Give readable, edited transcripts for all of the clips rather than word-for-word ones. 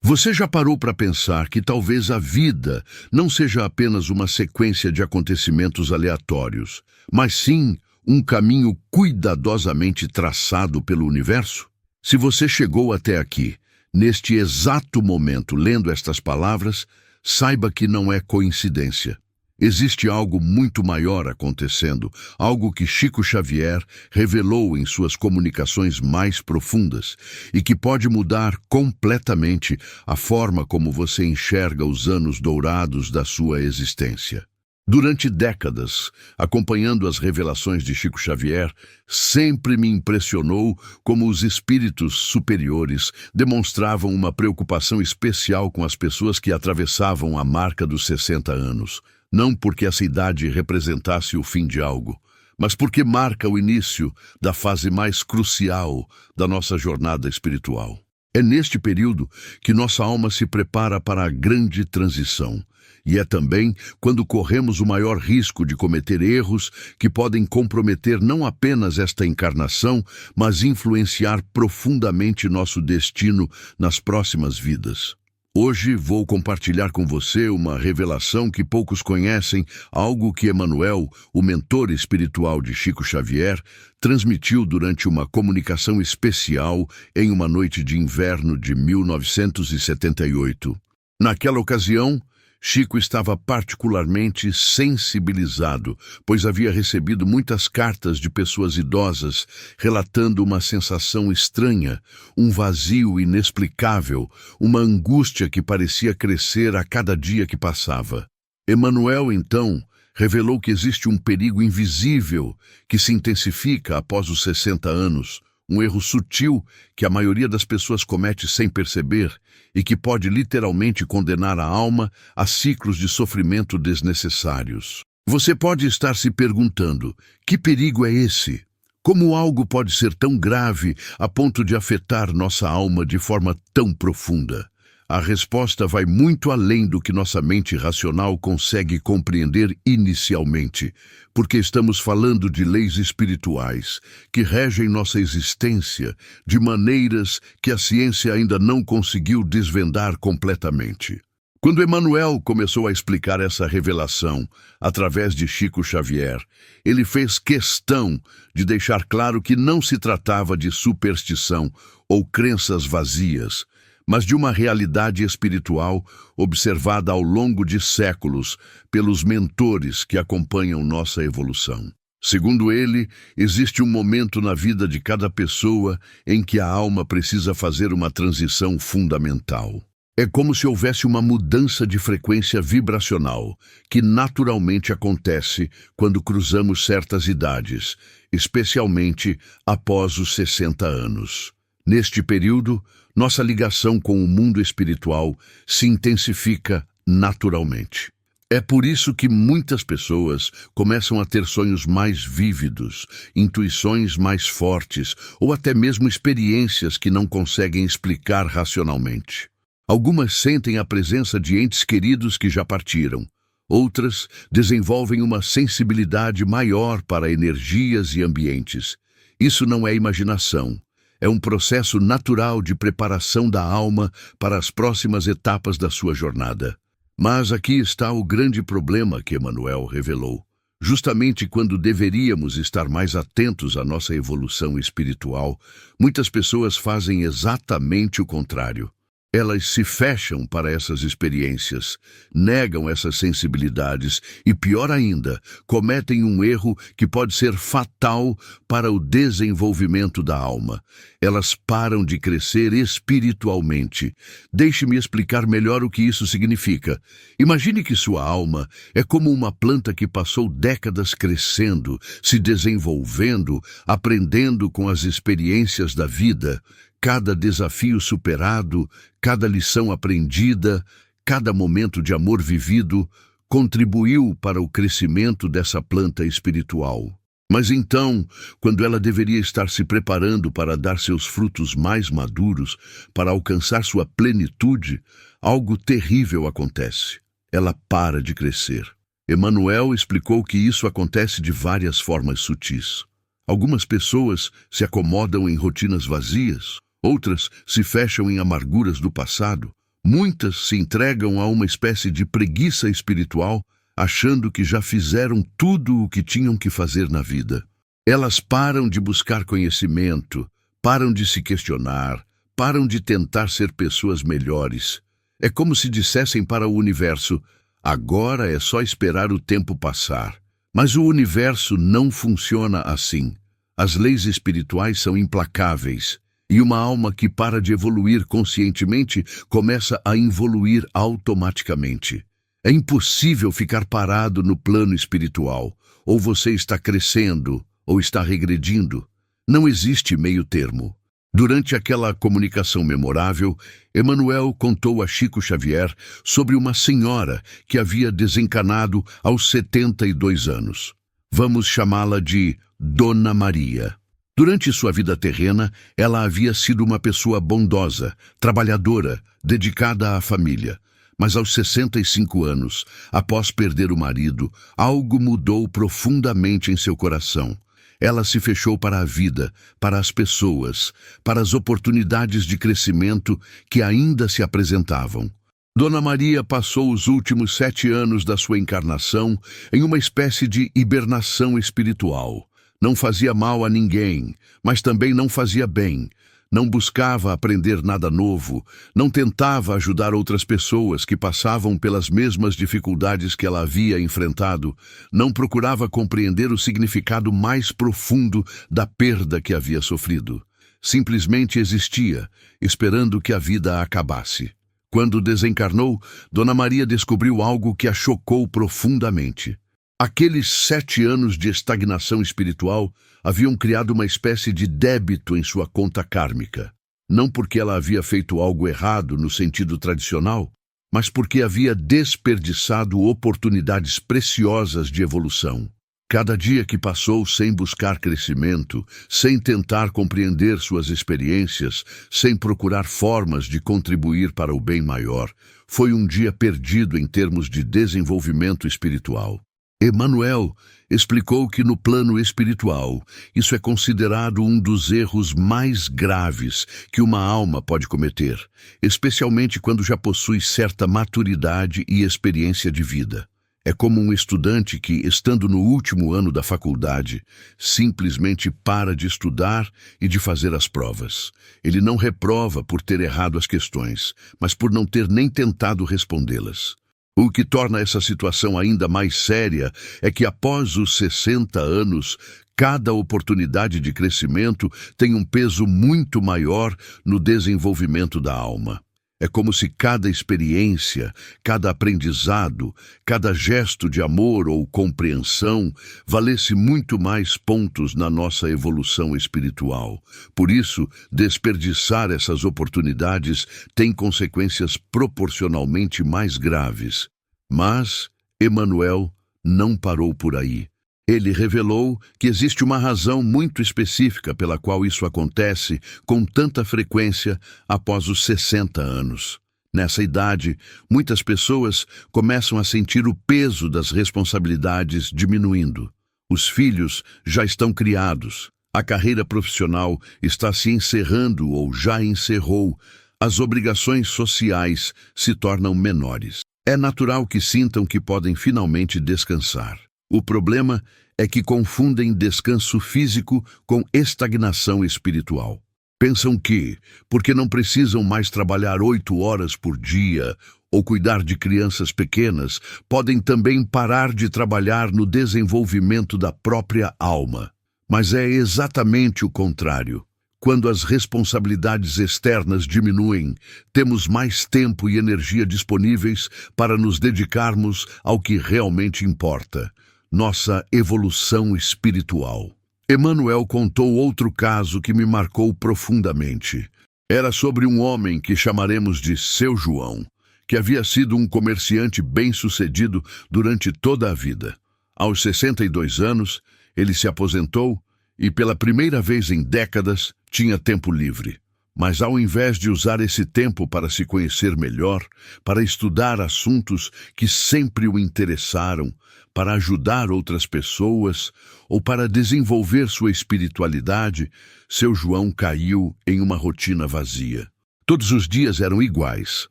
Você já parou para pensar que talvez a vida não seja apenas uma sequência de acontecimentos aleatórios, mas sim um caminho cuidadosamente traçado pelo universo? Se você chegou até aqui, neste exato momento, lendo estas palavras, saiba que não é coincidência. Existe algo muito maior acontecendo, algo que Chico Xavier revelou em suas comunicações mais profundas e que pode mudar completamente a forma como você enxerga os anos dourados da sua existência. Durante décadas, acompanhando as revelações de Chico Xavier, sempre me impressionou como os espíritos superiores demonstravam uma preocupação especial com as pessoas que atravessavam a marca dos 60 anos. Não porque essa idade representasse o fim de algo, mas porque marca o início da fase mais crucial da nossa jornada espiritual. É neste período que nossa alma se prepara para a grande transição. E é também quando corremos o maior risco de cometer erros que podem comprometer não apenas esta encarnação, mas influenciar profundamente nosso destino nas próximas vidas. Hoje vou compartilhar com você uma revelação que poucos conhecem, algo que Emmanuel, o mentor espiritual de Chico Xavier, transmitiu durante uma comunicação especial em uma noite de inverno de 1978. Naquela ocasião, Chico estava particularmente sensibilizado, pois havia recebido muitas cartas de pessoas idosas relatando uma sensação estranha, um vazio inexplicável, uma angústia que parecia crescer a cada dia que passava. Emmanuel, então, revelou que existe um perigo invisível que se intensifica após os 60 anos, um erro sutil que a maioria das pessoas comete sem perceber e que pode literalmente condenar a alma a ciclos de sofrimento desnecessários. Você pode estar se perguntando: que perigo é esse? Como algo pode ser tão grave a ponto de afetar nossa alma de forma tão profunda? A resposta vai muito além do que nossa mente racional consegue compreender inicialmente, porque estamos falando de leis espirituais que regem nossa existência de maneiras que a ciência ainda não conseguiu desvendar completamente. Quando Emmanuel começou a explicar essa revelação através de Chico Xavier, ele fez questão de deixar claro que não se tratava de superstição ou crenças vazias, mas de uma realidade espiritual observada ao longo de séculos pelos mentores que acompanham nossa evolução. Segundo ele, existe um momento na vida de cada pessoa em que a alma precisa fazer uma transição fundamental. É como se houvesse uma mudança de frequência vibracional, que naturalmente acontece quando cruzamos certas idades, especialmente após os 60 anos. Neste período, nossa ligação com o mundo espiritual se intensifica naturalmente. É por isso que muitas pessoas começam a ter sonhos mais vívidos, intuições mais fortes ou até mesmo experiências que não conseguem explicar racionalmente. Algumas sentem a presença de entes queridos que já partiram. Outras desenvolvem uma sensibilidade maior para energias e ambientes. Isso não é imaginação. É um processo natural de preparação da alma para as próximas etapas da sua jornada. Mas aqui está o grande problema que Emmanuel revelou. Justamente quando deveríamos estar mais atentos à nossa evolução espiritual, muitas pessoas fazem exatamente o contrário. Elas se fecham para essas experiências, negam essas sensibilidades e, pior ainda, cometem um erro que pode ser fatal para o desenvolvimento da alma. Elas param de crescer espiritualmente. Deixe-me explicar melhor o que isso significa. Imagine que sua alma é como uma planta que passou décadas crescendo, se desenvolvendo, aprendendo com as experiências da vida. Cada desafio superado, cada lição aprendida, cada momento de amor vivido contribuiu para o crescimento dessa planta espiritual. Mas então, quando ela deveria estar se preparando para dar seus frutos mais maduros, para alcançar sua plenitude, algo terrível acontece. Ela para de crescer. Emmanuel explicou que isso acontece de várias formas sutis. Algumas pessoas se acomodam em rotinas vazias. Outras se fecham em amarguras do passado, Muitas se entregam a uma espécie de preguiça espiritual, achando que já fizeram tudo o que tinham que fazer na vida. Elas param de buscar conhecimento, param de se questionar, param de tentar ser pessoas melhores. É como se dissessem para o universo: agora é só esperar o tempo passar. Mas o universo não funciona assim. As leis espirituais são implacáveis, e uma alma que para de evoluir conscientemente começa a involuir automaticamente. É impossível ficar parado no plano espiritual. Ou você está crescendo, ou está regredindo. Não existe meio termo. Durante aquela comunicação memorável, Emmanuel contou a Chico Xavier sobre uma senhora que havia desencarnado aos 72 anos. Vamos chamá-la de Dona Maria. Durante sua vida terrena, ela havia sido uma pessoa bondosa, trabalhadora, dedicada à família. Mas aos 65 anos, após perder o marido, algo mudou profundamente em seu coração. Ela se fechou para a vida, para as pessoas, para as oportunidades de crescimento que ainda se apresentavam. Dona Maria passou os últimos 7 anos da sua encarnação em uma espécie de hibernação espiritual. Não fazia mal a ninguém, mas também não fazia bem. Não buscava aprender nada novo, não tentava ajudar outras pessoas que passavam pelas mesmas dificuldades que ela havia enfrentado, não procurava compreender o significado mais profundo da perda que havia sofrido. Simplesmente existia, esperando que a vida acabasse. Quando desencarnou, Dona Maria descobriu algo que a chocou profundamente. Aqueles 7 anos de estagnação espiritual haviam criado uma espécie de débito em sua conta kármica. Não porque ela havia feito algo errado no sentido tradicional, mas porque havia desperdiçado oportunidades preciosas de evolução. Cada dia que passou sem buscar crescimento, sem tentar compreender suas experiências, sem procurar formas de contribuir para o bem maior, foi um dia perdido em termos de desenvolvimento espiritual. Emmanuel explicou que no plano espiritual, isso é considerado um dos erros mais graves que uma alma pode cometer, especialmente quando já possui certa maturidade e experiência de vida. É como um estudante que, estando no último ano da faculdade, simplesmente para de estudar e de fazer as provas. Ele não reprova por ter errado as questões, mas por não ter nem tentado respondê-las. O que torna essa situação ainda mais séria é que após os 60 anos, cada oportunidade de crescimento tem um peso muito maior no desenvolvimento da alma. É como se cada experiência, cada aprendizado, cada gesto de amor ou compreensão valesse muito mais pontos na nossa evolução espiritual. Por isso, desperdiçar essas oportunidades tem consequências proporcionalmente mais graves. Mas Emmanuel não parou por aí. Ele revelou que existe uma razão muito específica pela qual isso acontece com tanta frequência após os 60 anos. Nessa idade, muitas pessoas começam a sentir o peso das responsabilidades diminuindo. Os filhos já estão criados, a carreira profissional está se encerrando ou já encerrou, as obrigações sociais se tornam menores. É natural que sintam que podem finalmente descansar. O problema é que confundem descanso físico com estagnação espiritual. Pensam que, porque não precisam mais trabalhar 8 horas por dia ou cuidar de crianças pequenas, podem também parar de trabalhar no desenvolvimento da própria alma. Mas é exatamente o contrário. Quando as responsabilidades externas diminuem, temos mais tempo e energia disponíveis para nos dedicarmos ao que realmente importa: nossa evolução espiritual. Emmanuel contou outro caso que me marcou profundamente. Era sobre um homem que chamaremos de Seu João, que havia sido um comerciante bem-sucedido durante toda a vida. Aos 62 anos, ele se aposentou e, pela primeira vez em décadas, tinha tempo livre. Mas ao invés de usar esse tempo para se conhecer melhor, para estudar assuntos que sempre o interessaram, para ajudar outras pessoas ou para desenvolver sua espiritualidade, Seu João caiu em uma rotina vazia. Todos os dias eram iguais.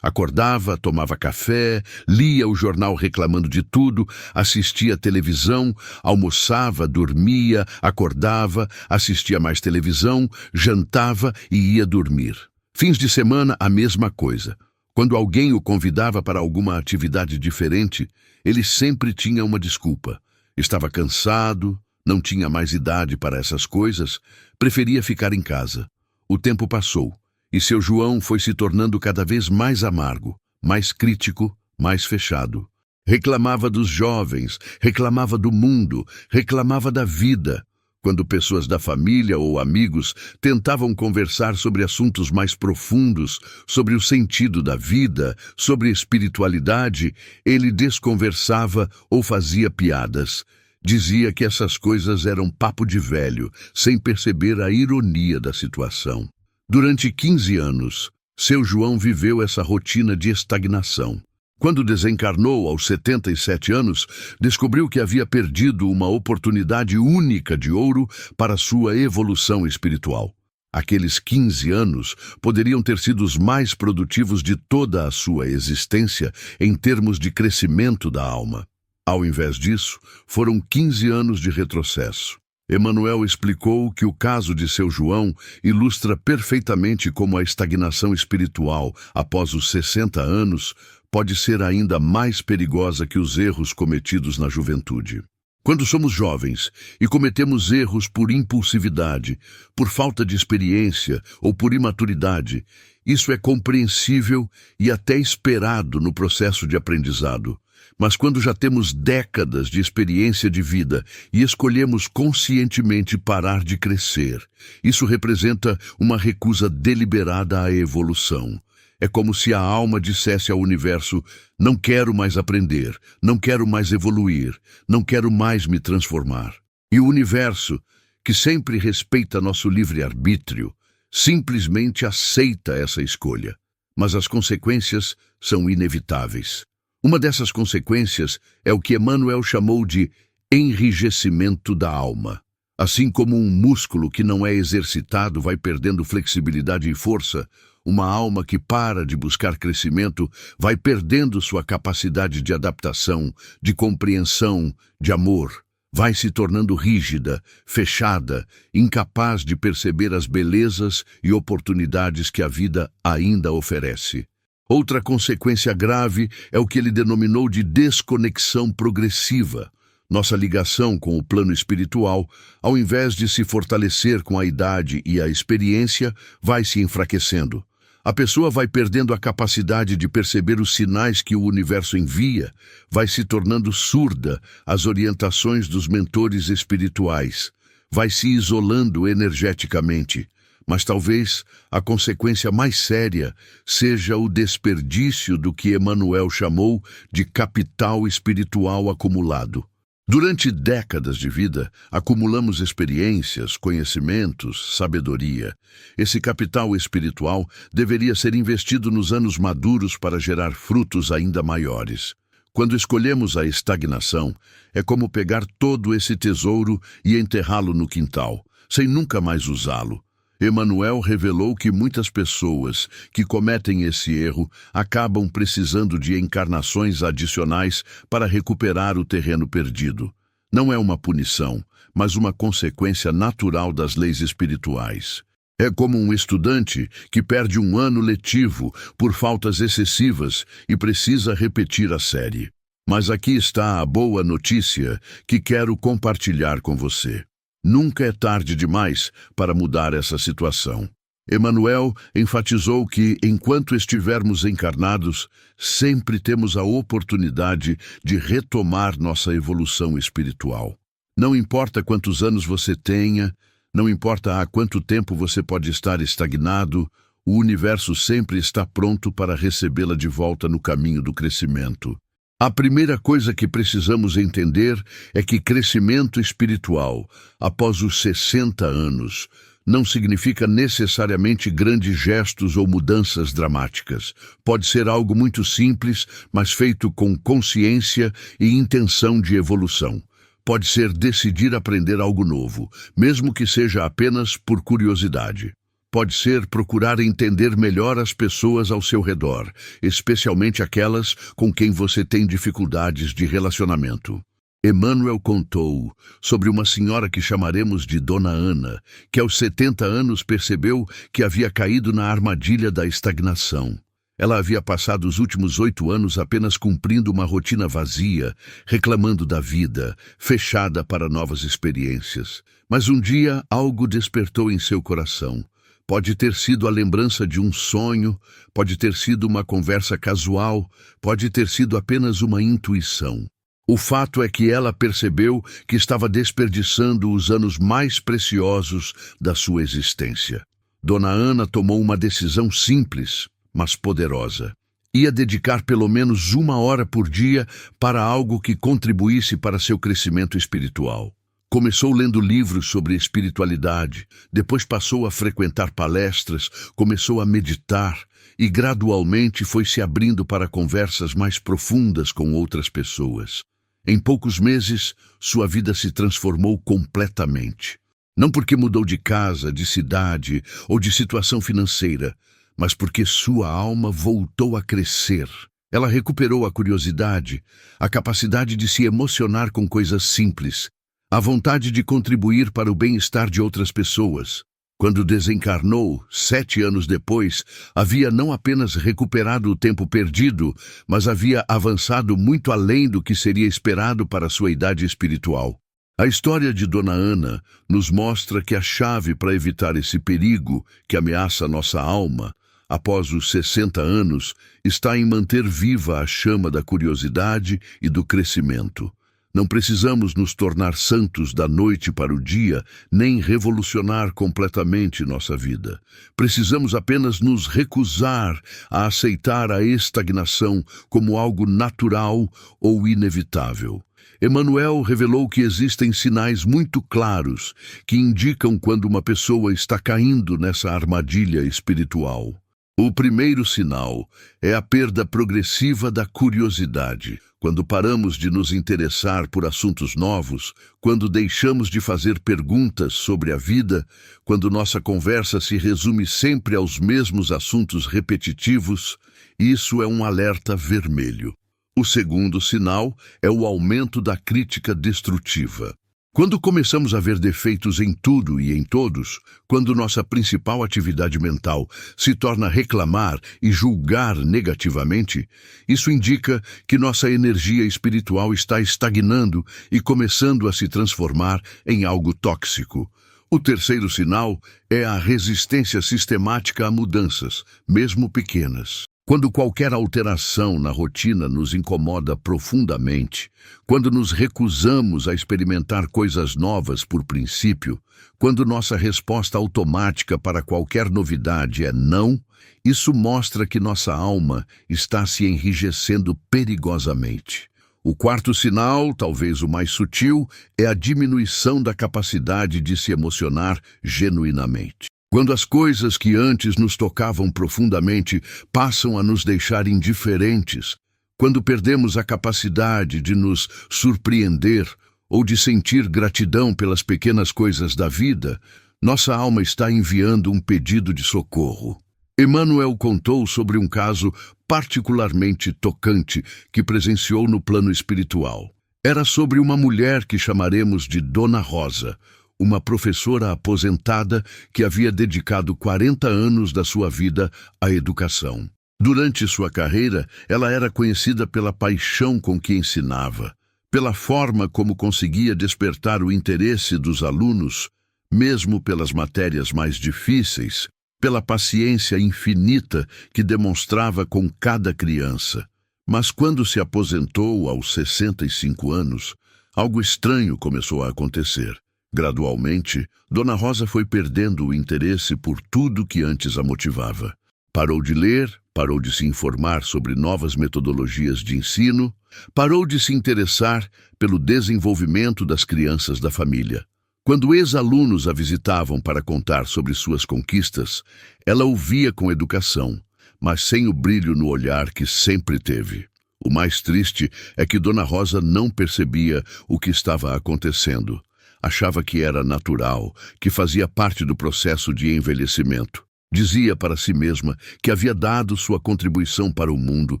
Acordava, tomava café, lia o jornal reclamando de tudo, assistia televisão, almoçava, dormia, acordava, assistia mais televisão, jantava e ia dormir. Fins de semana, a mesma coisa. Quando alguém o convidava para alguma atividade diferente, ele sempre tinha uma desculpa. Estava cansado, não tinha mais idade para essas coisas, preferia ficar em casa. O tempo passou. E seu João foi se tornando cada vez mais amargo, mais crítico, mais fechado. Reclamava dos jovens, reclamava do mundo, reclamava da vida. Quando pessoas da família ou amigos tentavam conversar sobre assuntos mais profundos, sobre o sentido da vida, sobre espiritualidade, ele desconversava ou fazia piadas. Dizia que essas coisas eram papo de velho, sem perceber a ironia da situação. Durante 15 anos, seu João viveu essa rotina de estagnação. Quando desencarnou aos 77 anos, descobriu que havia perdido uma oportunidade única de ouro para sua evolução espiritual. Aqueles 15 anos poderiam ter sido os mais produtivos de toda a sua existência em termos de crescimento da alma. Ao invés disso, foram 15 anos de retrocesso. Emmanuel explicou que o caso de seu João ilustra perfeitamente como a estagnação espiritual após os 60 anos pode ser ainda mais perigosa que os erros cometidos na juventude. Quando somos jovens e cometemos erros por impulsividade, por falta de experiência ou por imaturidade, isso é compreensível e até esperado no processo de aprendizado. Mas quando já temos décadas de experiência de vida e escolhemos conscientemente parar de crescer, isso representa uma recusa deliberada à evolução. É como se a alma dissesse ao universo: não quero mais aprender, não quero mais evoluir, não quero mais me transformar. E o universo, que sempre respeita nosso livre-arbítrio, simplesmente aceita essa escolha. Mas as consequências são inevitáveis. Uma dessas consequências é o que Emmanuel chamou de enrijecimento da alma. Assim como um músculo que não é exercitado vai perdendo flexibilidade e força, uma alma que para de buscar crescimento vai perdendo sua capacidade de adaptação, de compreensão, de amor. Vai se tornando rígida, fechada, incapaz de perceber as belezas e oportunidades que a vida ainda oferece. Outra consequência grave é o que ele denominou de desconexão progressiva. Nossa ligação com o plano espiritual, ao invés de se fortalecer com a idade e a experiência, vai se enfraquecendo. A pessoa vai perdendo a capacidade de perceber os sinais que o universo envia, vai se tornando surda às orientações dos mentores espirituais, vai se isolando energeticamente. Mas talvez a consequência mais séria seja o desperdício do que Emmanuel chamou de capital espiritual acumulado. Durante décadas de vida, acumulamos experiências, conhecimentos, sabedoria. Esse capital espiritual deveria ser investido nos anos maduros para gerar frutos ainda maiores. Quando escolhemos a estagnação, é como pegar todo esse tesouro e enterrá-lo no quintal, sem nunca mais usá-lo. Emmanuel revelou que muitas pessoas que cometem esse erro acabam precisando de encarnações adicionais para recuperar o terreno perdido. Não é uma punição, mas uma consequência natural das leis espirituais. É como um estudante que perde um ano letivo por faltas excessivas e precisa repetir a série. Mas aqui está a boa notícia que quero compartilhar com você. Nunca é tarde demais para mudar essa situação. Emmanuel enfatizou que, enquanto estivermos encarnados, sempre temos a oportunidade de retomar nossa evolução espiritual. Não importa quantos anos você tenha, não importa há quanto tempo você pode estar estagnado, o universo sempre está pronto para recebê-la de volta no caminho do crescimento. A primeira coisa que precisamos entender é que crescimento espiritual, após os 60 anos, não significa necessariamente grandes gestos ou mudanças dramáticas. Pode ser algo muito simples, mas feito com consciência e intenção de evolução. Pode ser decidir aprender algo novo, mesmo que seja apenas por curiosidade. pode ser procurar entender melhor as pessoas ao seu redor, especialmente aquelas com quem você tem dificuldades de relacionamento. Emmanuel contou sobre uma senhora que chamaremos de Dona Ana, que aos 70 anos percebeu que havia caído na armadilha da estagnação. Ela havia passado os últimos 8 anos apenas cumprindo uma rotina vazia, reclamando da vida, fechada para novas experiências. Mas um dia algo despertou em seu coração. Pode ter sido a lembrança de um sonho, pode ter sido uma conversa casual, pode ter sido apenas uma intuição. O fato é que ela percebeu que estava desperdiçando os anos mais preciosos da sua existência. Dona Ana tomou uma decisão simples, mas poderosa. Ia dedicar pelo menos 1 hora por dia para algo que contribuísse para seu crescimento espiritual. Começou lendo livros sobre espiritualidade, depois passou a frequentar palestras, começou a meditar e gradualmente foi se abrindo para conversas mais profundas com outras pessoas. Em poucos meses, sua vida se transformou completamente. Não porque mudou de casa, de cidade ou de situação financeira, mas porque sua alma voltou a crescer. Ela recuperou a curiosidade, a capacidade de se emocionar com coisas simples, a vontade de contribuir para o bem-estar de outras pessoas. Quando desencarnou, 7 anos depois, havia não apenas recuperado o tempo perdido, mas havia avançado muito além do que seria esperado para sua idade espiritual. A história de Dona Ana nos mostra que a chave para evitar esse perigo que ameaça nossa alma, após os 60 anos, está em manter viva a chama da curiosidade e do crescimento. Não precisamos nos tornar santos da noite para o dia, nem revolucionar completamente nossa vida. Precisamos apenas nos recusar a aceitar a estagnação como algo natural ou inevitável. Emmanuel revelou que existem sinais muito claros que indicam quando uma pessoa está caindo nessa armadilha espiritual. O primeiro sinal é a perda progressiva da curiosidade. Quando paramos de nos interessar por assuntos novos, quando deixamos de fazer perguntas sobre a vida, quando nossa conversa se resume sempre aos mesmos assuntos repetitivos, isso é um alerta vermelho. O segundo sinal é o aumento da crítica destrutiva. Quando começamos a ver defeitos em tudo e em todos, quando nossa principal atividade mental se torna reclamar e julgar negativamente, isso indica que nossa energia espiritual está estagnando e começando a se transformar em algo tóxico. O terceiro sinal é a resistência sistemática a mudanças, mesmo pequenas. Quando qualquer alteração na rotina nos incomoda profundamente, quando nos recusamos a experimentar coisas novas por princípio, quando nossa resposta automática para qualquer novidade é não, isso mostra que nossa alma está se enrijecendo perigosamente. O quarto sinal, talvez o mais sutil, é a diminuição da capacidade de se emocionar genuinamente. Quando as coisas que antes nos tocavam profundamente passam a nos deixar indiferentes, quando perdemos a capacidade de nos surpreender ou de sentir gratidão pelas pequenas coisas da vida, nossa alma está enviando um pedido de socorro. Emmanuel contou sobre um caso particularmente tocante que presenciou no plano espiritual. Era sobre uma mulher que chamaremos de Dona Rosa, uma professora aposentada que havia dedicado 40 anos da sua vida à educação. Durante sua carreira, ela era conhecida pela paixão com que ensinava, pela forma como conseguia despertar o interesse dos alunos, mesmo pelas matérias mais difíceis, pela paciência infinita que demonstrava com cada criança. Mas quando se aposentou aos 65 anos, algo estranho começou a acontecer. Gradualmente, Dona Rosa foi perdendo o interesse por tudo que antes a motivava. Parou de ler, parou de se informar sobre novas metodologias de ensino, parou de se interessar pelo desenvolvimento das crianças da família. Quando ex-alunos a visitavam para contar sobre suas conquistas, ela ouvia com educação, mas sem o brilho no olhar que sempre teve. O mais triste é que Dona Rosa não percebia o que estava acontecendo. Achava que era natural, que fazia parte do processo de envelhecimento. Dizia para si mesma que havia dado sua contribuição para o mundo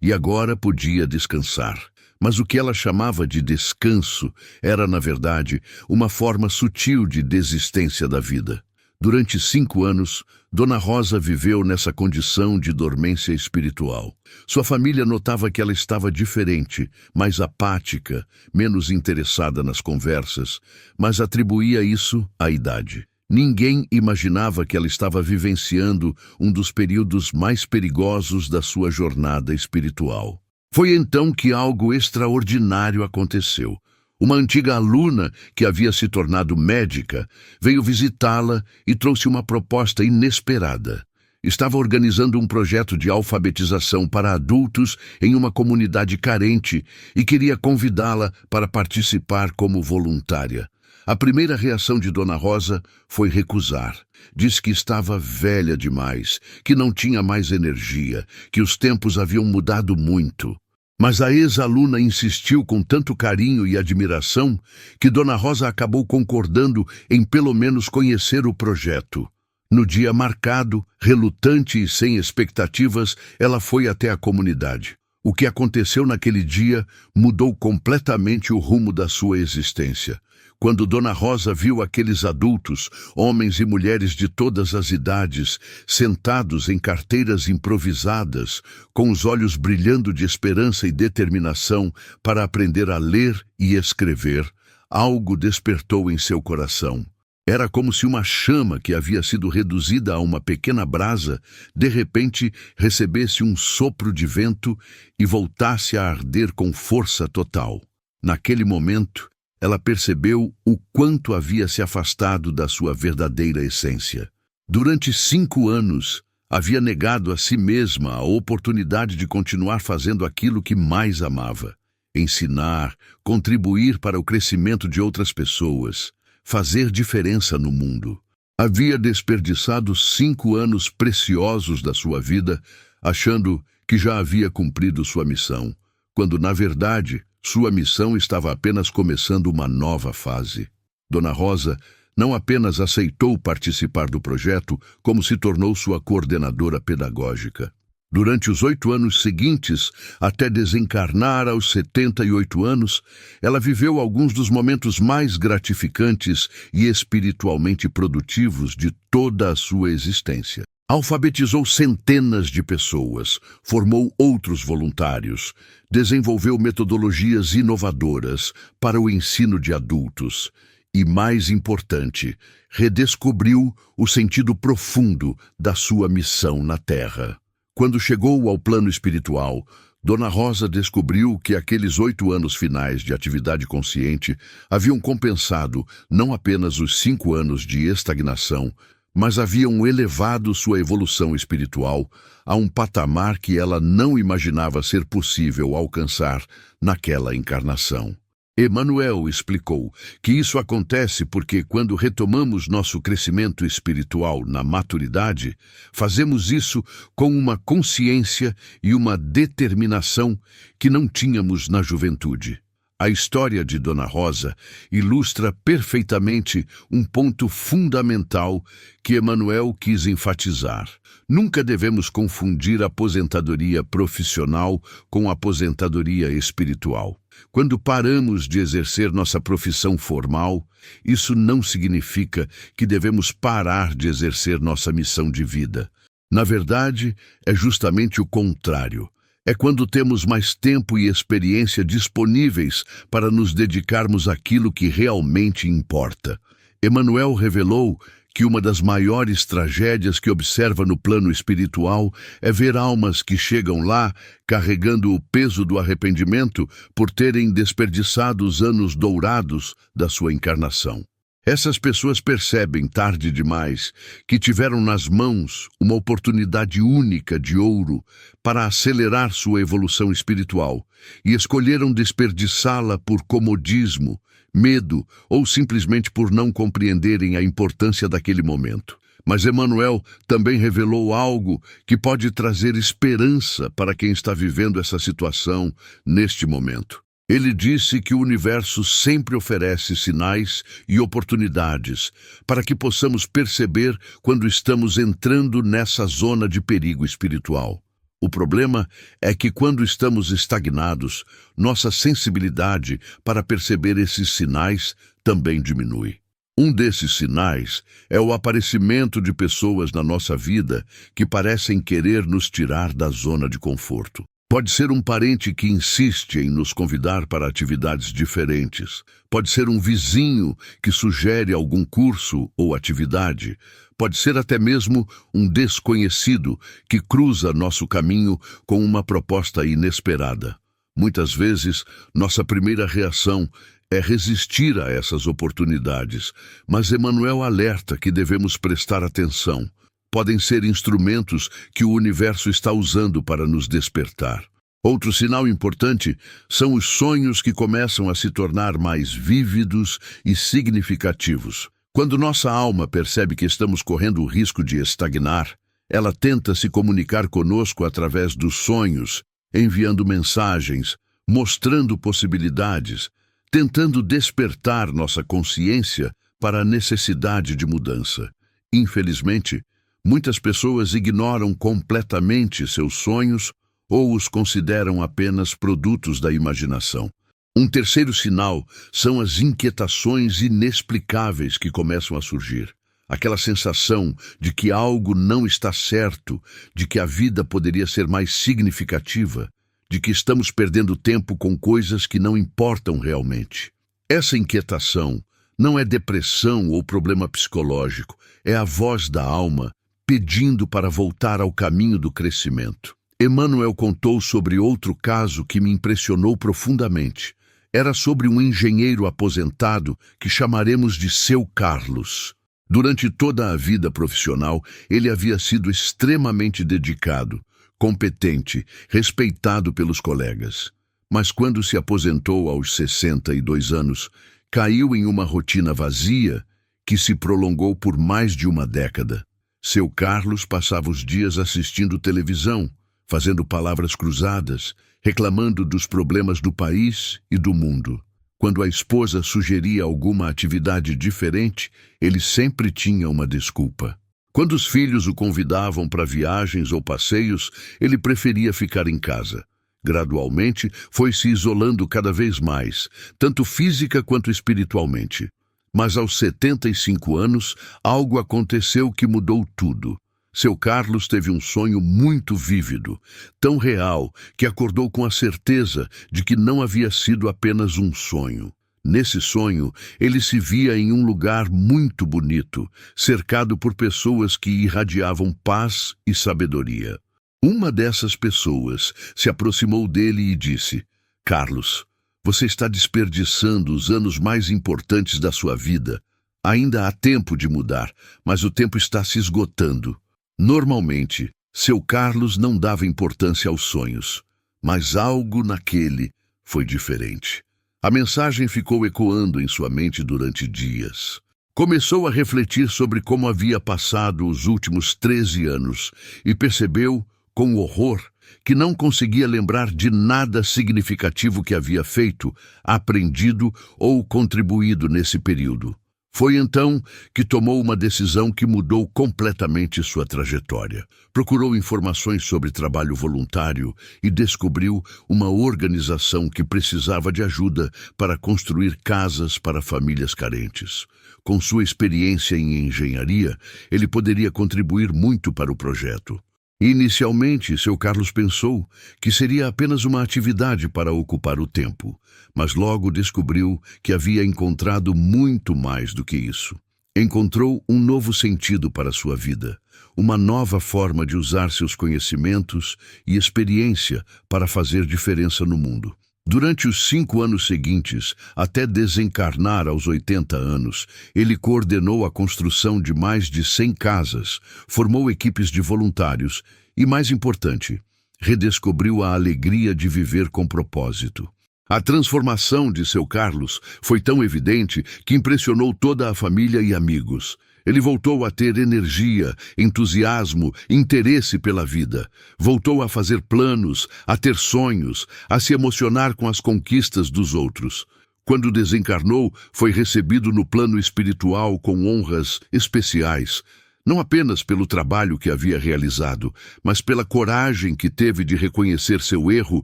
e agora podia descansar. Mas o que ela chamava de descanso era, na verdade, uma forma sutil de desistência da vida. Durante 5 anos, Dona Rosa viveu nessa condição de dormência espiritual. Sua família notava que ela estava diferente, mais apática, menos interessada nas conversas, mas atribuía isso à idade. Ninguém imaginava que ela estava vivenciando um dos períodos mais perigosos da sua jornada espiritual. Foi então que algo extraordinário aconteceu. Uma antiga aluna, que havia se tornado médica, veio visitá-la e trouxe uma proposta inesperada. Estava organizando um projeto de alfabetização para adultos em uma comunidade carente e queria convidá-la para participar como voluntária. A primeira reação de Dona Rosa foi recusar. Disse que estava velha demais, que não tinha mais energia, que os tempos haviam mudado muito. Mas a ex-aluna insistiu com tanto carinho e admiração que Dona Rosa acabou concordando em pelo menos conhecer o projeto. No dia marcado, relutante e sem expectativas, ela foi até a comunidade. O que aconteceu naquele dia mudou completamente o rumo da sua existência. Quando Dona Rosa viu aqueles adultos, homens e mulheres de todas as idades, sentados em carteiras improvisadas, com os olhos brilhando de esperança e determinação para aprender a ler e escrever, algo despertou em seu coração. Era como se uma chama que havia sido reduzida a uma pequena brasa, de repente recebesse um sopro de vento e voltasse a arder com força total. Naquele momento, ela percebeu o quanto havia se afastado da sua verdadeira essência. Durante 5 anos, havia negado a si mesma a oportunidade de continuar fazendo aquilo que mais amava: ensinar, contribuir para o crescimento de outras pessoas, fazer diferença no mundo. Havia desperdiçado 5 anos preciosos da sua vida, achando que já havia cumprido sua missão, quando, na verdade, sua missão estava apenas começando uma nova fase. Dona Rosa não apenas aceitou participar do projeto, como se tornou sua coordenadora pedagógica. Durante os 8 anos seguintes, até desencarnar aos 78 anos, ela viveu alguns dos momentos mais gratificantes e espiritualmente produtivos de toda a sua existência. Alfabetizou centenas de pessoas, formou outros voluntários, desenvolveu metodologias inovadoras para o ensino de adultos e, mais importante, redescobriu o sentido profundo da sua missão na Terra. Quando chegou ao plano espiritual, Dona Rosa descobriu que aqueles 8 anos finais de atividade consciente haviam compensado não apenas os 5 anos de estagnação, mas haviam elevado sua evolução espiritual a um patamar que ela não imaginava ser possível alcançar naquela encarnação. Emmanuel explicou que isso acontece porque, quando retomamos nosso crescimento espiritual na maturidade, fazemos isso com uma consciência e uma determinação que não tínhamos na juventude. A história de Dona Rosa ilustra perfeitamente um ponto fundamental que Emmanuel quis enfatizar. Nunca devemos confundir a aposentadoria profissional com a aposentadoria espiritual. Quando paramos de exercer nossa profissão formal, isso não significa que devemos parar de exercer nossa missão de vida. Na verdade, é justamente o contrário. É quando temos mais tempo e experiência disponíveis para nos dedicarmos àquilo que realmente importa. Emmanuel revelou que uma das maiores tragédias que observa no plano espiritual é ver almas que chegam lá carregando o peso do arrependimento por terem desperdiçado os anos dourados da sua encarnação. Essas pessoas percebem, tarde demais, que tiveram nas mãos uma oportunidade única de ouro para acelerar sua evolução espiritual e escolheram desperdiçá-la por comodismo, medo ou simplesmente por não compreenderem a importância daquele momento. Mas Emmanuel também revelou algo que pode trazer esperança para quem está vivendo essa situação neste momento. Ele disse que o universo sempre oferece sinais e oportunidades para que possamos perceber quando estamos entrando nessa zona de perigo espiritual. O problema é que quando estamos estagnados, nossa sensibilidade para perceber esses sinais também diminui. Um desses sinais é o aparecimento de pessoas na nossa vida que parecem querer nos tirar da zona de conforto. Pode ser um parente que insiste em nos convidar para atividades diferentes. Pode ser um vizinho que sugere algum curso ou atividade. Pode ser até mesmo um desconhecido que cruza nosso caminho com uma proposta inesperada. Muitas vezes, nossa primeira reação é resistir a essas oportunidades, mas Emmanuel alerta que devemos prestar atenção. Podem ser instrumentos que o universo está usando para nos despertar. Outro sinal importante são os sonhos que começam a se tornar mais vívidos e significativos. Quando nossa alma percebe que estamos correndo o risco de estagnar, ela tenta se comunicar conosco através dos sonhos, enviando mensagens, mostrando possibilidades, tentando despertar nossa consciência para a necessidade de mudança. Infelizmente, muitas pessoas ignoram completamente seus sonhos ou os consideram apenas produtos da imaginação. Um terceiro sinal são as inquietações inexplicáveis que começam a surgir. Aquela sensação de que algo não está certo, de que a vida poderia ser mais significativa, de que estamos perdendo tempo com coisas que não importam realmente. Essa inquietação não é depressão ou problema psicológico, é a voz da alma pedindo para voltar ao caminho do crescimento. Emmanuel contou sobre outro caso que me impressionou profundamente. Era sobre um engenheiro aposentado que chamaremos de Seu Carlos. Durante toda a vida profissional, ele havia sido extremamente dedicado, competente, respeitado pelos colegas. Mas quando se aposentou aos 62 anos, caiu em uma rotina vazia que se prolongou por mais de uma década. Seu Carlos passava os dias assistindo televisão, fazendo palavras cruzadas, reclamando dos problemas do país e do mundo. Quando a esposa sugeria alguma atividade diferente, ele sempre tinha uma desculpa. Quando os filhos o convidavam para viagens ou passeios, ele preferia ficar em casa. Gradualmente, foi se isolando cada vez mais, tanto física quanto espiritualmente. Mas aos 75 anos, algo aconteceu que mudou tudo. Seu Carlos teve um sonho muito vívido, tão real que acordou com a certeza de que não havia sido apenas um sonho. Nesse sonho, ele se via em um lugar muito bonito, cercado por pessoas que irradiavam paz e sabedoria. Uma dessas pessoas se aproximou dele e disse: "Carlos, você está desperdiçando os anos mais importantes da sua vida. Ainda há tempo de mudar, mas o tempo está se esgotando." Normalmente, Seu Carlos não dava importância aos sonhos, mas algo naquele foi diferente. A mensagem ficou ecoando em sua mente durante dias. Começou a refletir sobre como havia passado os últimos 13 anos e percebeu, com horror, que não conseguia lembrar de nada significativo que havia feito, aprendido ou contribuído nesse período. Foi então que tomou uma decisão que mudou completamente sua trajetória. Procurou informações sobre trabalho voluntário e descobriu uma organização que precisava de ajuda para construir casas para famílias carentes. Com sua experiência em engenharia, ele poderia contribuir muito para o projeto. Inicialmente, Seu Carlos pensou que seria apenas uma atividade para ocupar o tempo, mas logo descobriu que havia encontrado muito mais do que isso. Encontrou um novo sentido para sua vida, uma nova forma de usar seus conhecimentos e experiência para fazer diferença no mundo. Durante os 5 anos seguintes, até desencarnar aos 80 anos, ele coordenou a construção de mais de 100 casas, formou equipes de voluntários e, mais importante, redescobriu a alegria de viver com propósito. A transformação de Seu Carlos foi tão evidente que impressionou toda a família e amigos. Ele voltou a ter energia, entusiasmo, interesse pela vida. Voltou a fazer planos, a ter sonhos, a se emocionar com as conquistas dos outros. Quando desencarnou, foi recebido no plano espiritual com honras especiais, não apenas pelo trabalho que havia realizado, mas pela coragem que teve de reconhecer seu erro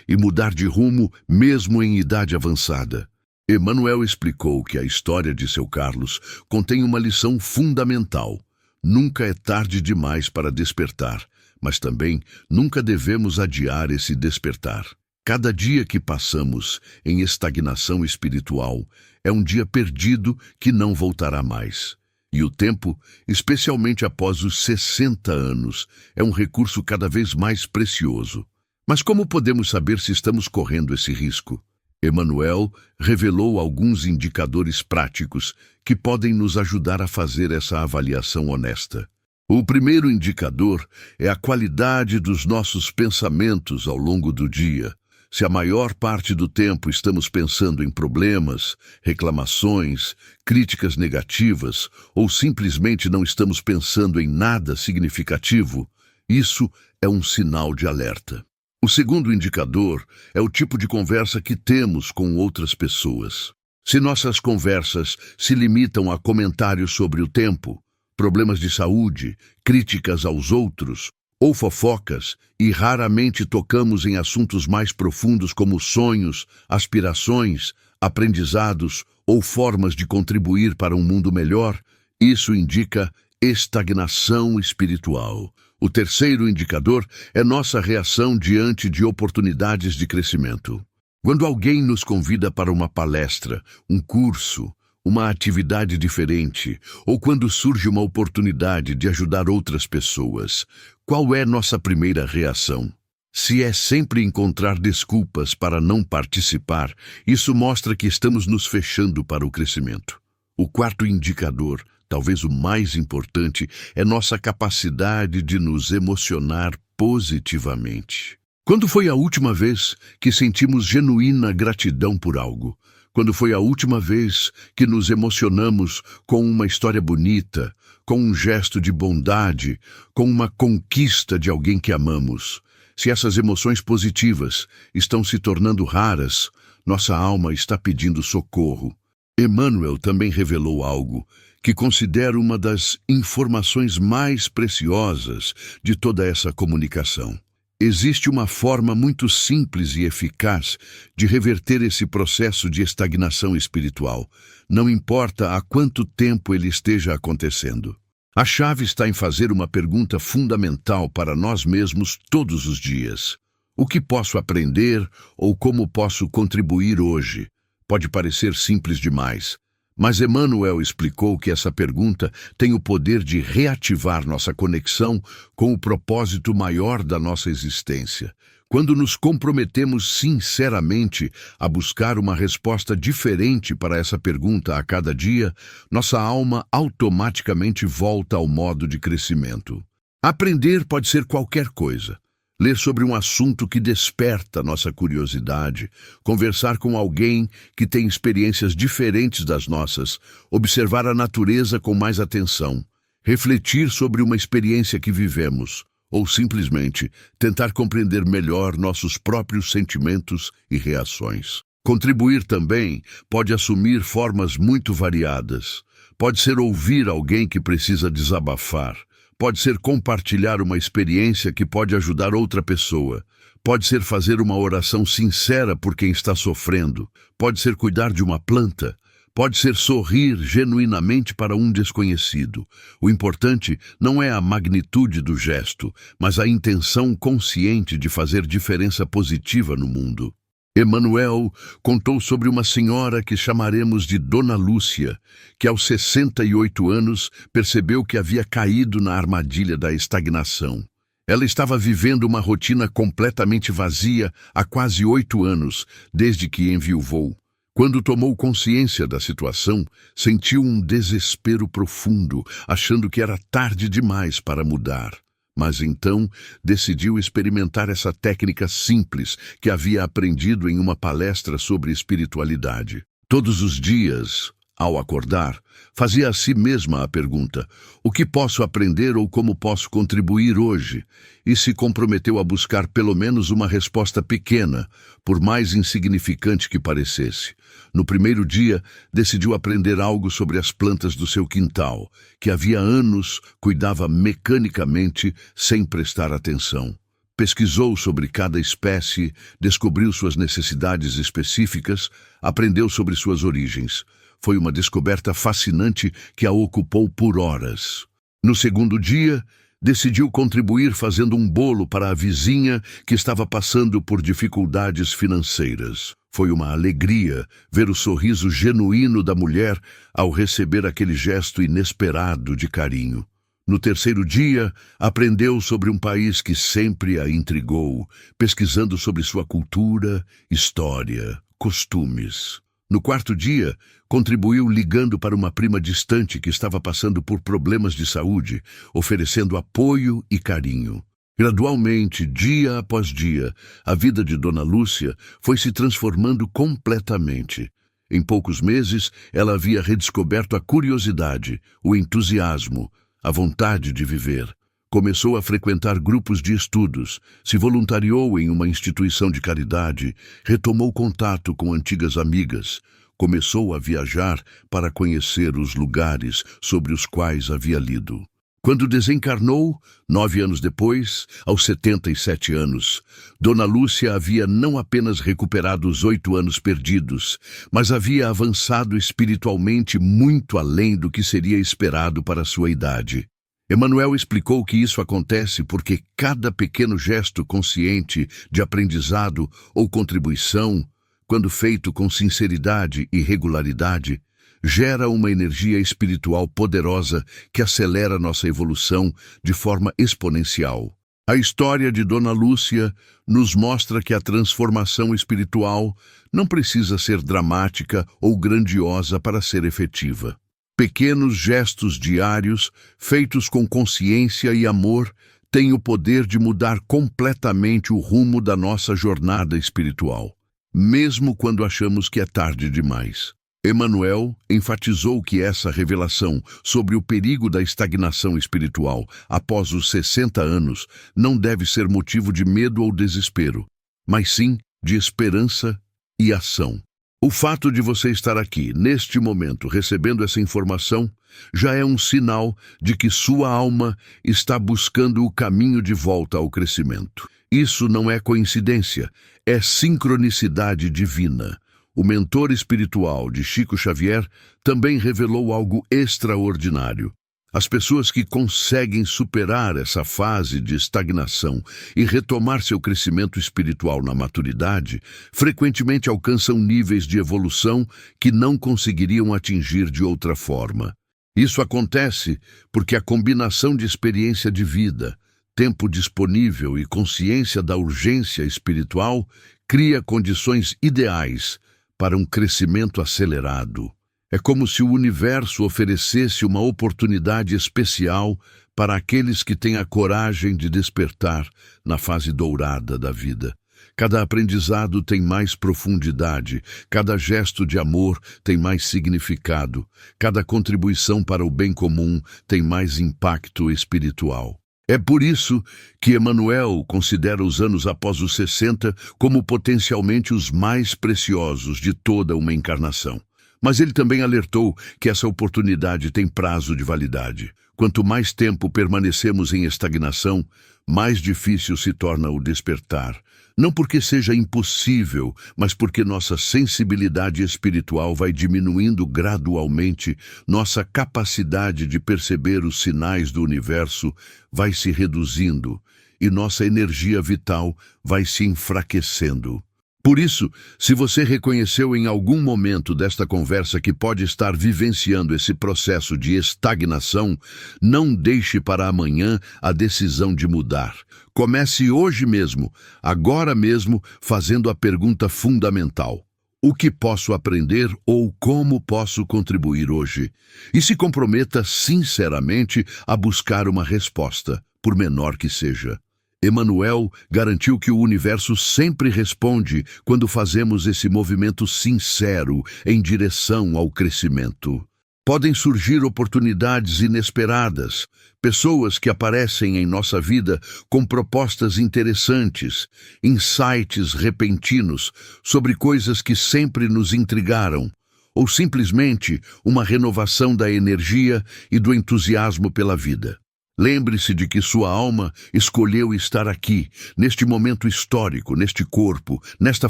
e mudar de rumo mesmo em idade avançada. Emmanuel explicou que a história de seu Carlos contém uma lição fundamental. Nunca é tarde demais para despertar, mas também nunca devemos adiar esse despertar. Cada dia que passamos em estagnação espiritual é um dia perdido que não voltará mais. E o tempo, especialmente após os 60 anos, é um recurso cada vez mais precioso. Mas como podemos saber se estamos correndo esse risco? Emmanuel revelou alguns indicadores práticos que podem nos ajudar a fazer essa avaliação honesta. O primeiro indicador é a qualidade dos nossos pensamentos ao longo do dia. Se a maior parte do tempo estamos pensando em problemas, reclamações, críticas negativas ou simplesmente não estamos pensando em nada significativo, isso é um sinal de alerta. O segundo indicador é o tipo de conversa que temos com outras pessoas. Se nossas conversas se limitam a comentários sobre o tempo, problemas de saúde, críticas aos outros ou fofocas, e raramente tocamos em assuntos mais profundos como sonhos, aspirações, aprendizados ou formas de contribuir para um mundo melhor, isso indica estagnação espiritual. O terceiro indicador é nossa reação diante de oportunidades de crescimento. Quando alguém nos convida para uma palestra, um curso, uma atividade diferente, ou quando surge uma oportunidade de ajudar outras pessoas, qual é nossa primeira reação? Se é sempre encontrar desculpas para não participar, isso mostra que estamos nos fechando para o crescimento. O quarto indicador, talvez o mais importante, é nossa capacidade de nos emocionar positivamente. Quando foi a última vez que sentimos genuína gratidão por algo? Quando foi a última vez que nos emocionamos com uma história bonita, com um gesto de bondade, com uma conquista de alguém que amamos? Se essas emoções positivas estão se tornando raras, nossa alma está pedindo socorro. Emmanuel também revelou algo que considero uma das informações mais preciosas de toda essa comunicação. Existe uma forma muito simples e eficaz de reverter esse processo de estagnação espiritual, não importa há quanto tempo ele esteja acontecendo. A chave está em fazer uma pergunta fundamental para nós mesmos todos os dias. O que posso aprender ou como posso contribuir hoje? Pode parecer simples demais, mas Emmanuel explicou que essa pergunta tem o poder de reativar nossa conexão com o propósito maior da nossa existência. Quando nos comprometemos sinceramente a buscar uma resposta diferente para essa pergunta a cada dia, nossa alma automaticamente volta ao modo de crescimento. Aprender pode ser qualquer coisa. Ler sobre um assunto que desperta nossa curiosidade, conversar com alguém que tem experiências diferentes das nossas, observar a natureza com mais atenção, refletir sobre uma experiência que vivemos, ou simplesmente tentar compreender melhor nossos próprios sentimentos e reações. Contribuir também pode assumir formas muito variadas. Pode ser ouvir alguém que precisa desabafar. Pode ser compartilhar uma experiência que pode ajudar outra pessoa. Pode ser fazer uma oração sincera por quem está sofrendo. Pode ser cuidar de uma planta. Pode ser sorrir genuinamente para um desconhecido. O importante não é a magnitude do gesto, mas a intenção consciente de fazer diferença positiva no mundo. Emmanuel contou sobre uma senhora que chamaremos de Dona Lúcia, que aos 68 anos percebeu que havia caído na armadilha da estagnação. Ela estava vivendo uma rotina completamente vazia há quase 8 anos, desde que enviuvou. Quando tomou consciência da situação, sentiu um desespero profundo, achando que era tarde demais para mudar. Mas então decidiu experimentar essa técnica simples que havia aprendido em uma palestra sobre espiritualidade. Todos os dias, Ao acordar, fazia a si mesma a pergunta: o que posso aprender ou como posso contribuir hoje? E se comprometeu a buscar pelo menos uma resposta pequena, por mais insignificante que parecesse. No primeiro dia, decidiu aprender algo sobre as plantas do seu quintal, que havia anos cuidava mecanicamente sem prestar atenção. Pesquisou sobre cada espécie, descobriu suas necessidades específicas, aprendeu sobre suas origens. Foi uma descoberta fascinante que a ocupou por horas. No segundo dia, decidiu contribuir fazendo um bolo para a vizinha que estava passando por dificuldades financeiras. Foi uma alegria ver o sorriso genuíno da mulher ao receber aquele gesto inesperado de carinho. No terceiro dia, aprendeu sobre um país que sempre a intrigou, pesquisando sobre sua cultura, história, costumes. No quarto dia, contribuiu ligando para uma prima distante que estava passando por problemas de saúde, oferecendo apoio e carinho. Gradualmente, dia após dia, a vida de Dona Lúcia foi se transformando completamente. Em poucos meses, ela havia redescoberto a curiosidade, o entusiasmo, a vontade de viver. Começou a frequentar grupos de estudos, se voluntariou em uma instituição de caridade, retomou contato com antigas amigas, começou a viajar para conhecer os lugares sobre os quais havia lido. Quando desencarnou, 9 anos depois, aos 77 anos, Dona Lúcia havia não apenas recuperado os 8 anos perdidos, mas havia avançado espiritualmente muito além do que seria esperado para sua idade. Emanuel explicou que isso acontece porque cada pequeno gesto consciente de aprendizado ou contribuição, quando feito com sinceridade e regularidade, gera uma energia espiritual poderosa que acelera nossa evolução de forma exponencial. A história de Dona Lúcia nos mostra que a transformação espiritual não precisa ser dramática ou grandiosa para ser efetiva. Pequenos gestos diários, feitos com consciência e amor, têm o poder de mudar completamente o rumo da nossa jornada espiritual, mesmo quando achamos que é tarde demais. Emanuel enfatizou que essa revelação sobre o perigo da estagnação espiritual após os 60 anos não deve ser motivo de medo ou desespero, mas sim de esperança e ação. O fato de você estar aqui, neste momento, recebendo essa informação, já é um sinal de que sua alma está buscando o caminho de volta ao crescimento. Isso não é coincidência, é sincronicidade divina. O mentor espiritual de Chico Xavier também revelou algo extraordinário. As pessoas que conseguem superar essa fase de estagnação e retomar seu crescimento espiritual na maturidade, frequentemente alcançam níveis de evolução que não conseguiriam atingir de outra forma. Isso acontece porque a combinação de experiência de vida, tempo disponível e consciência da urgência espiritual cria condições ideais para um crescimento acelerado. É como se o universo oferecesse uma oportunidade especial para aqueles que têm a coragem de despertar na fase dourada da vida. Cada aprendizado tem mais profundidade, cada gesto de amor tem mais significado, cada contribuição para o bem comum tem mais impacto espiritual. É por isso que Emanuel considera os anos após os 60 como potencialmente os mais preciosos de toda uma encarnação. Mas ele também alertou que essa oportunidade tem prazo de validade. Quanto mais tempo permanecemos em estagnação, mais difícil se torna o despertar. Não porque seja impossível, mas porque nossa sensibilidade espiritual vai diminuindo gradualmente, nossa capacidade de perceber os sinais do universo vai se reduzindo e nossa energia vital vai se enfraquecendo. Por isso, se você reconheceu em algum momento desta conversa que pode estar vivenciando esse processo de estagnação, não deixe para amanhã a decisão de mudar. Comece hoje mesmo, agora mesmo, fazendo a pergunta fundamental: o que posso aprender ou como posso contribuir hoje? E se comprometa sinceramente a buscar uma resposta, por menor que seja. Emmanuel garantiu que o universo sempre responde quando fazemos esse movimento sincero em direção ao crescimento. Podem surgir oportunidades inesperadas, pessoas que aparecem em nossa vida com propostas interessantes, insights repentinos sobre coisas que sempre nos intrigaram, ou simplesmente uma renovação da energia e do entusiasmo pela vida. Lembre-se de que sua alma escolheu estar aqui, neste momento histórico, neste corpo, nesta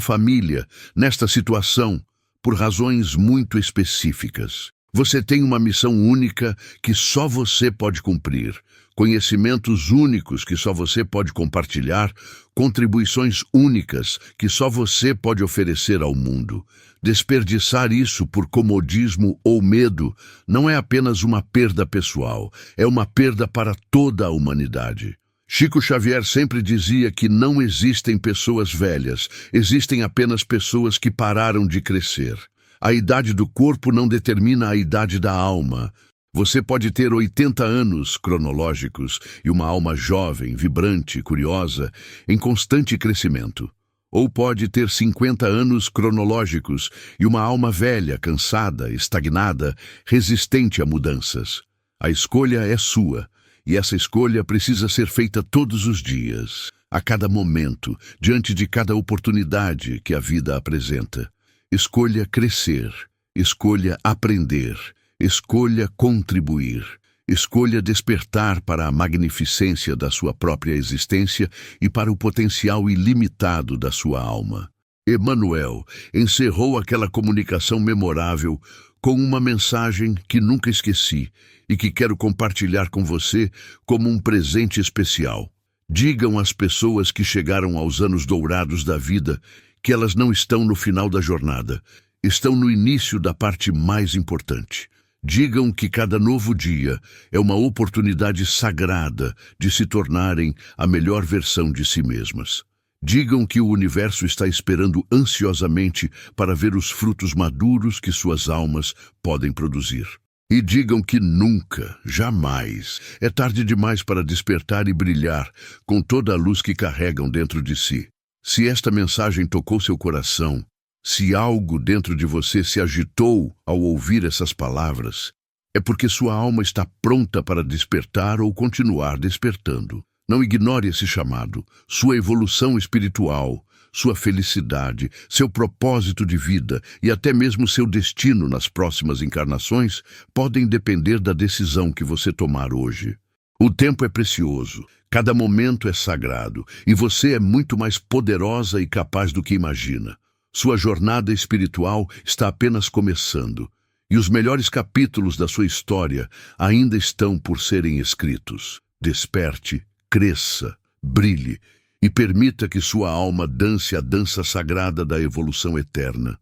família, nesta situação, por razões muito específicas. Você tem uma missão única que só você pode cumprir, conhecimentos únicos que só você pode compartilhar, contribuições únicas que só você pode oferecer ao mundo. Desperdiçar isso por comodismo ou medo não é apenas uma perda pessoal, é uma perda para toda a humanidade. Chico Xavier sempre dizia que não existem pessoas velhas, existem apenas pessoas que pararam de crescer. A idade do corpo não determina a idade da alma. Você pode ter 80 anos cronológicos e uma alma jovem, vibrante, curiosa, em constante crescimento. Ou pode ter 50 anos cronológicos e uma alma velha, cansada, estagnada, resistente a mudanças. A escolha é sua, e essa escolha precisa ser feita todos os dias, a cada momento, diante de cada oportunidade que a vida apresenta. Escolha crescer, escolha aprender, escolha contribuir, escolha despertar para a magnificência da sua própria existência e para o potencial ilimitado da sua alma. Emmanuel encerrou aquela comunicação memorável com uma mensagem que nunca esqueci e que quero compartilhar com você como um presente especial. Digam às pessoas que chegaram aos anos dourados da vida que elas não estão no final da jornada, estão no início da parte mais importante. Digam que cada novo dia é uma oportunidade sagrada de se tornarem a melhor versão de si mesmas. Digam que o universo está esperando ansiosamente para ver os frutos maduros que suas almas podem produzir. E digam que nunca, jamais, é tarde demais para despertar e brilhar com toda a luz que carregam dentro de si. Se esta mensagem tocou seu coração, se algo dentro de você se agitou ao ouvir essas palavras, é porque sua alma está pronta para despertar ou continuar despertando. Não ignore esse chamado. Sua evolução espiritual, sua felicidade, seu propósito de vida e até mesmo seu destino nas próximas encarnações podem depender da decisão que você tomar hoje. O tempo é precioso, cada momento é sagrado e você é muito mais poderosa e capaz do que imagina. Sua jornada espiritual está apenas começando e os melhores capítulos da sua história ainda estão por serem escritos. Desperte, cresça, brilhe e permita que sua alma dance a dança sagrada da evolução eterna.